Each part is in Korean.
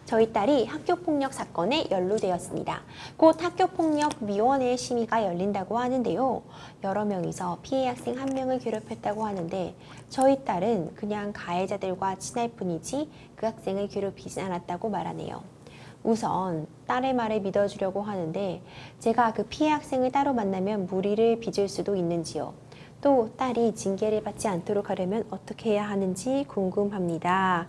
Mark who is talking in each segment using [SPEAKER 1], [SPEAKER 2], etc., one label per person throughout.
[SPEAKER 1] 저희 딸이 학교폭력 사건에 연루되었습니다. 곧 학교폭력위원회 심의가 열린다고 하는데요. 여러 명이서 피해 학생 한 명을 괴롭혔다고 하는데 저희 딸은 그냥 가해자들과 친할 뿐이지 그 학생을 괴롭히진 않았다고 말하네요. 우선 딸의 말을 믿어주려고 하는데 제가 그 피해 학생을 따로 만나면 무리를 빚을 수도 있는지요. 또 딸이 징계를 받지 않도록 하려면 어떻게 해야 하는지 궁금합니다.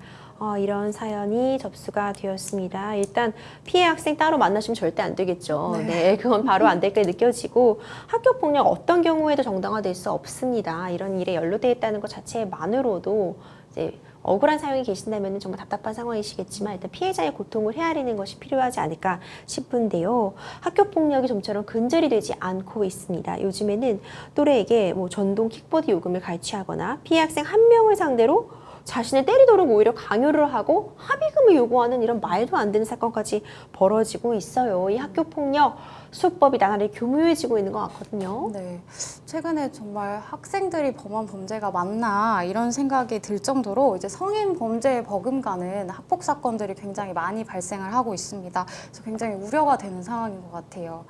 [SPEAKER 1] 이런 사연이 접수가 되었습니다. 일단 피해 학생 따로 만나시면 절대 안 되겠죠. 네, 그건 바로 안 될 게 느껴지고 학교 폭력 어떤 경우에도 정당화될 수 없습니다. 이런 일에 연루되어 있다는 것 자체만으로도 이제 억울한 사연이 계신다면 정말 답답한 상황이시겠지만 일단 피해자의 고통을 헤아리는 것이 필요하지 않을까 싶은데요. 학교 폭력이 좀처럼 근절이 되지 않고 있습니다. 요즘에는 또래에게 전동 킥보드 요금을 갈취하거나 피해 학생 한 명을 상대로 자신을 때리도록 오히려 강요를 하고 합의금을 요구하는 이런 말도 안 되는 사건까지 벌어지고 있어요. 이 학교폭력 수법이 나날이 교묘해지고 있는 것 같거든요.
[SPEAKER 2] 네, 최근에 정말 학생들이 범한 범죄가 많나 이런 생각이 들 정도로 이제 성인 범죄에 버금가는 학폭 사건들이 굉장히 많이 발생을 하고 있습니다. 그래서 굉장히 우려가 되는 상황인 것 같아요.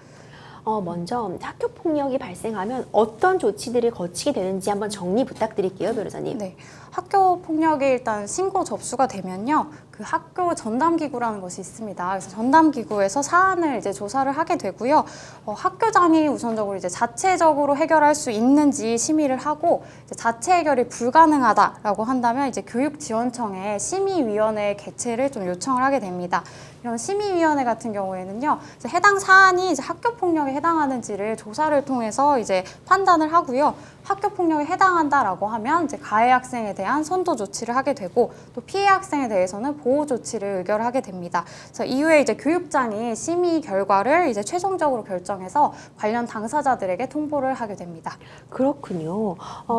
[SPEAKER 1] 먼저 학교 폭력이 발생하면 어떤 조치들을 거치게 되는지 한번 정리 부탁드릴게요, 변호사님.
[SPEAKER 2] 네, 학교 폭력이 일단 신고 접수가 되면요, 그 학교 전담기구라는 것이 있습니다. 그래서 전담기구에서 사안을 이제 조사를 하게 되고요. 학교장이 우선적으로 이제 자체적으로 해결할 수 있는지 심의를 하고 이제 자체 해결이 불가능하다라고 한다면 이제 교육지원청에 심의위원회 개최를 좀 요청을 하게 됩니다. 이런 심의위원회 같은 경우에는요, 이제 해당 사안이 이제 학교 폭력에 해당하는지를 조사를 통해서 이제 판단을 하고요. 학교 폭력에 해당한다라고 하면 이제 가해 학생에 대한 선도 조치를 하게 되고 또 피해 학생에 대해서는 보호 조치를 의결하게 됩니다. 그래서 이후에 이제 교육장이 심의 결과를 이제 최종적으로 결정해서 관련 당사자들에게 통보를 하게 됩니다.
[SPEAKER 1] 그렇군요.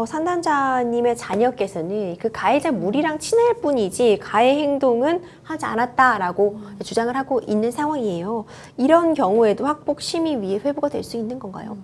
[SPEAKER 1] 상담자님의 자녀께서는 그 가해자 무리랑 친할 뿐이지 가해 행동은 하지 않았다라고 주장을 하고 있는 상황이에요. 이런 경우에도 학폭심의위에 회부가 될 수 있는 건가요?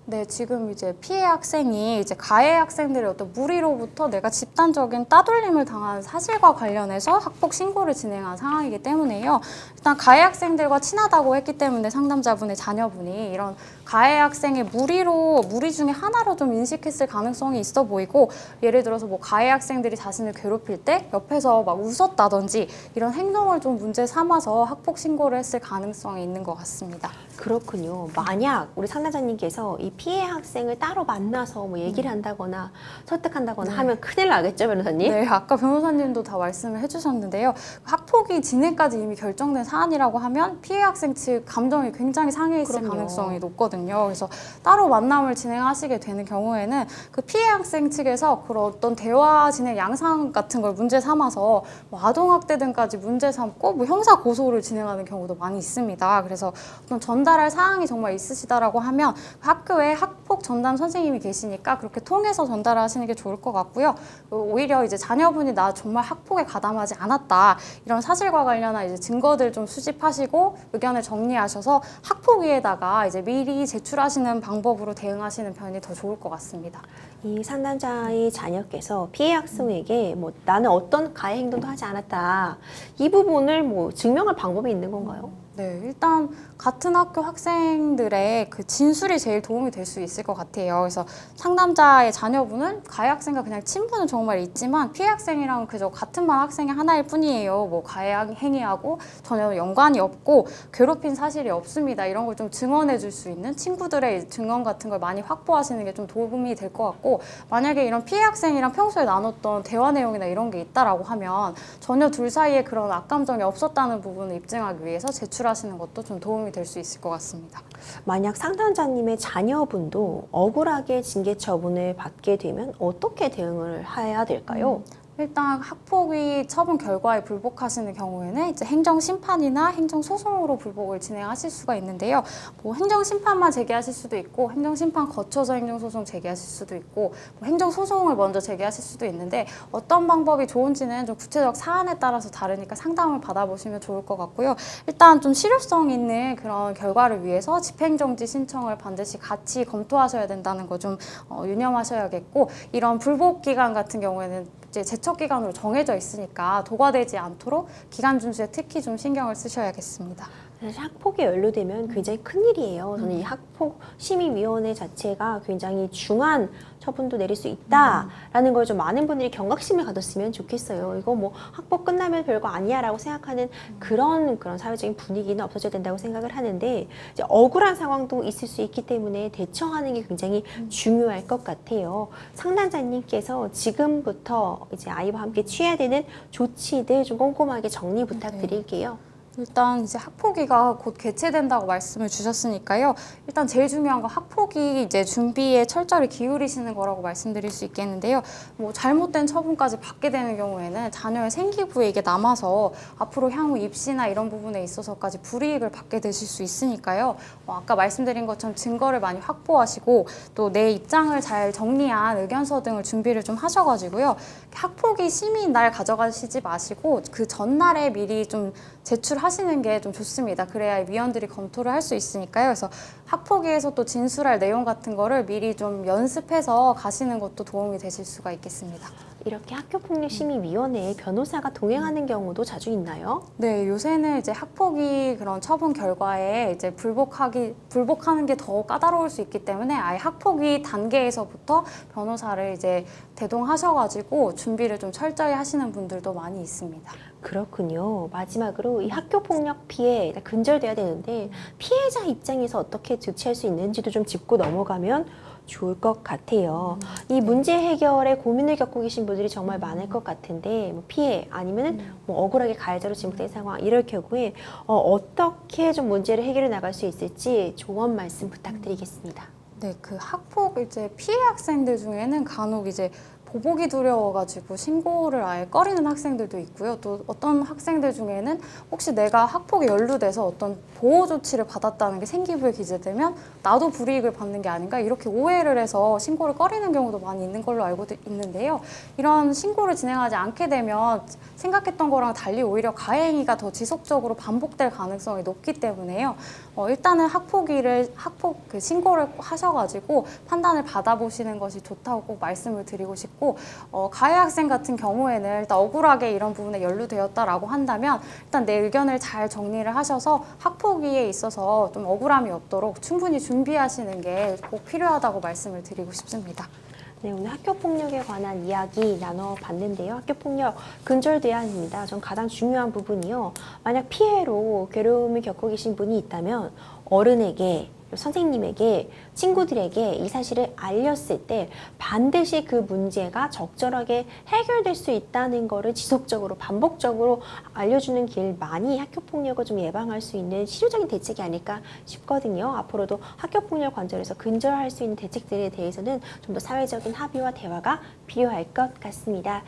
[SPEAKER 2] 네, 지금 이제 피해 학생이 이제 가해 학생들의 어떤 무리로부터 내가 집단적인 따돌림을 당한 사실과 관련해서 학폭 신고를 진행한 상황이기 때문에요. 일단 가해 학생들과 친하다고 했기 때문에 상담자분의 자녀분이 이런 가해 학생의 무리 중에 하나로 좀 인식했을 가능성이 있어 보이고, 예를 들어서 뭐 가해 학생들이 자신을 괴롭힐 때 옆에서 막 웃었다든지 이런 행동을 좀 문제 삼아서 학폭 신고를 했을 가능성이 있는 것 같습니다.
[SPEAKER 1] 그렇군요. 만약 우리 상담자님께서 이 피해 학생을 따로 만나서 얘기를 한다거나 설득한다거나 하면 큰일 나겠죠, 변호사님?
[SPEAKER 2] 네, 아까 변호사님도 다 말씀을 해주셨는데요. 학폭이 진행까지 이미 결정된 사안이라고 하면 피해 학생 측 감정이 굉장히 상해 있을
[SPEAKER 1] 그럼요.
[SPEAKER 2] 가능성이 높거든요. 그래서 따로 만남을 진행하시게 되는 경우에는 그 피해 학생 측에서 그런 어떤 대화 진행 양상 같은 걸 문제 삼아서 뭐 아동학대 등까지 문제 삼고 뭐 형사 고소를 진행하는 경우도 많이 있습니다. 그래서 어떤 전달할 사항이 정말 있으시다라고 하면 학교에 학폭 전담 선생님이 계시니까 그렇게 통해서 전달하시는 게 좋을 것 같고요. 오히려 이제 자녀분이 나 정말 학폭에 가담하지 않았다, 이런 사실과 관련한 이제 증거들 좀 수집하시고 의견을 정리하셔서 학폭위에다가 이제 미리 제출하시는 방법으로 대응하시는 편이 더 좋을 것 같습니다.
[SPEAKER 1] 이 상담자의 자녀께서 피해 학생에게 나는 어떤 가해 행동도 하지 않았다, 이 부분을 증명할 방법이 있는 건가요?
[SPEAKER 2] 네, 일단 같은 학교 학생들의 그 진술이 제일 도움이 될 수 있을 것 같아요. 그래서 상담자의 자녀분은 가해 학생과 그냥 친분은 정말 있지만 피해 학생이랑 그저 같은 반 학생의 하나일 뿐이에요. 뭐 가해 행위하고 전혀 연관이 없고 괴롭힌 사실이 없습니다, 이런 걸 좀 증언해 줄 수 있는 친구들의 증언 같은 걸 많이 확보하시는 게 좀 도움이 될 것 같고, 만약에 이런 피해 학생이랑 평소에 나눴던 대화 내용이나 이런 게 있다라고 하면 전혀 둘 사이에 그런 악감정이 없었다는 부분을 입증하기 위해서 제출하시는 것도 좀 도움이 될 수 있을 것 같습니다.
[SPEAKER 1] 만약 상담자님의 자녀분도 억울하게 징계 처분을 받게 되면 어떻게 대응을 해야 될까요?
[SPEAKER 2] 일단 학폭위 처분 결과에 불복하시는 경우에는 이제 행정심판이나 행정소송으로 불복을 진행하실 수가 있는데요. 뭐 행정심판만 제기하실 수도 있고 행정심판 거쳐서 행정소송 제기하실 수도 있고 뭐 행정소송을 먼저 제기하실 수도 있는데 어떤 방법이 좋은지는 좀 구체적 사안에 따라서 다르니까 상담을 받아보시면 좋을 것 같고요. 일단 좀 실효성 있는 그런 결과를 위해서 집행정지 신청을 반드시 같이 검토하셔야 된다는 거 좀 유념하셔야겠고, 이런 불복 기간 같은 경우에는 이제 대처 기간으로 정해져 있으니까 도과되지 않도록 기간 준수에 특히 좀 신경을 쓰셔야겠습니다.
[SPEAKER 1] 사실 학폭에 연루되면 굉장히 큰일이에요. 저는 이 학폭 심의위원회 자체가 굉장히 중한 처분도 내릴 수 있다라는 걸 좀 많은 분들이 경각심을 가졌으면 좋겠어요. 이거 뭐 학폭 끝나면 별거 아니야라고 생각하는 그런 사회적인 분위기는 없어져야 된다고 생각을 하는데 이제 억울한 상황도 있을 수 있기 때문에 대처하는 게 굉장히 중요할 것 같아요. 상담자님께서 지금부터 이제 아이와 함께 취해야 되는 조치들 좀 꼼꼼하게 정리 부탁드릴게요.
[SPEAKER 2] 일단 이제 학폭위가 곧 개최된다고 말씀을 주셨으니까요. 일단 제일 중요한 건 학폭위 이제 준비에 철저히 기울이시는 거라고 말씀드릴 수 있겠는데요. 뭐 잘못된 처분까지 받게 되는 경우에는 자녀의 생기부에 이게 남아서 앞으로 향후 입시나 이런 부분에 있어서까지 불이익을 받게 되실 수 있으니까요. 아까 말씀드린 것처럼 증거를 많이 확보하시고 또 내 입장을 잘 정리한 의견서 등을 준비를 좀 하셔가지고요. 학폭위 심의 날 가져가시지 마시고 그 전날에 미리 좀 제출하시는 게 좀 좋습니다. 그래야 위원들이 검토를 할 수 있으니까요. 그래서 학폭위에서 또 진술할 내용 같은 거를 미리 좀 연습해서 가시는 것도 도움이 되실 수가 있겠습니다.
[SPEAKER 1] 이렇게 학교폭력심의위원회에 변호사가 동행하는 경우도 자주 있나요?
[SPEAKER 2] 네, 요새는 이제 학폭위 그런 처분 결과에 이제 불복하는 게 더 까다로울 수 있기 때문에 아예 학폭위 단계에서부터 변호사를 이제 대동하셔가지고 준비를 좀 철저히 하시는 분들도 많이 있습니다.
[SPEAKER 1] 그렇군요. 마지막으로 이 학교폭력 피해 근절돼야 되는데 피해자 입장에서 어떻게 조치할 수 있는지도 좀 짚고 넘어가면 좋을 것 같아요. 이 문제 해결에 고민을 겪고 계신 분들이 정말 많을 것 같은데 뭐 피해 아니면 뭐 억울하게 가해자로 지목된 상황 이럴 경우에 어떻게 좀 문제를 해결해 나갈 수 있을지 조언 말씀 부탁드리겠습니다.
[SPEAKER 2] 네, 그 학폭 이제 피해 학생들 중에는 간혹 이제 보복이 두려워가지고 신고를 아예 꺼리는 학생들도 있고요. 또 어떤 학생들 중에는 혹시 내가 학폭에 연루돼서 어떤 보호 조치를 받았다는 게 생기부에 기재되면 나도 불이익을 받는 게 아닌가 이렇게 오해를 해서 신고를 꺼리는 경우도 많이 있는 걸로 알고 있는데요. 이런 신고를 진행하지 않게 되면 생각했던 거랑 달리 오히려 가해행위가 더 지속적으로 반복될 가능성이 높기 때문에요. 일단은 학폭 그 신고를 하셔가지고 판단을 받아보시는 것이 좋다고 꼭 말씀을 드리고 싶고 가해 학생 같은 경우에는 일단 억울하게 이런 부분에 연루되었다라고 한다면 일단 내 의견을 잘 정리를 하셔서 학폭위에 있어서 좀 억울함이 없도록 충분히 준비하시는 게 꼭 필요하다고 말씀을 드리고 싶습니다.
[SPEAKER 1] 네, 오늘 학교폭력에 관한 이야기 나눠봤는데요. 학교폭력 근절돼야 합니다. 전 가장 중요한 부분이요. 만약 피해로 괴로움을 겪고 계신 분이 있다면 어른에게 선생님에게 친구들에게 이 사실을 알렸을 때 반드시 그 문제가 적절하게 해결될 수 있다는 거를 지속적으로 반복적으로 알려주는 길만이 학교폭력을 좀 예방할 수 있는 실효적인 대책이 아닐까 싶거든요. 앞으로도 학교폭력 관절에서 근절할 수 있는 대책들에 대해서는 좀 더 사회적인 합의와 대화가 필요할 것 같습니다.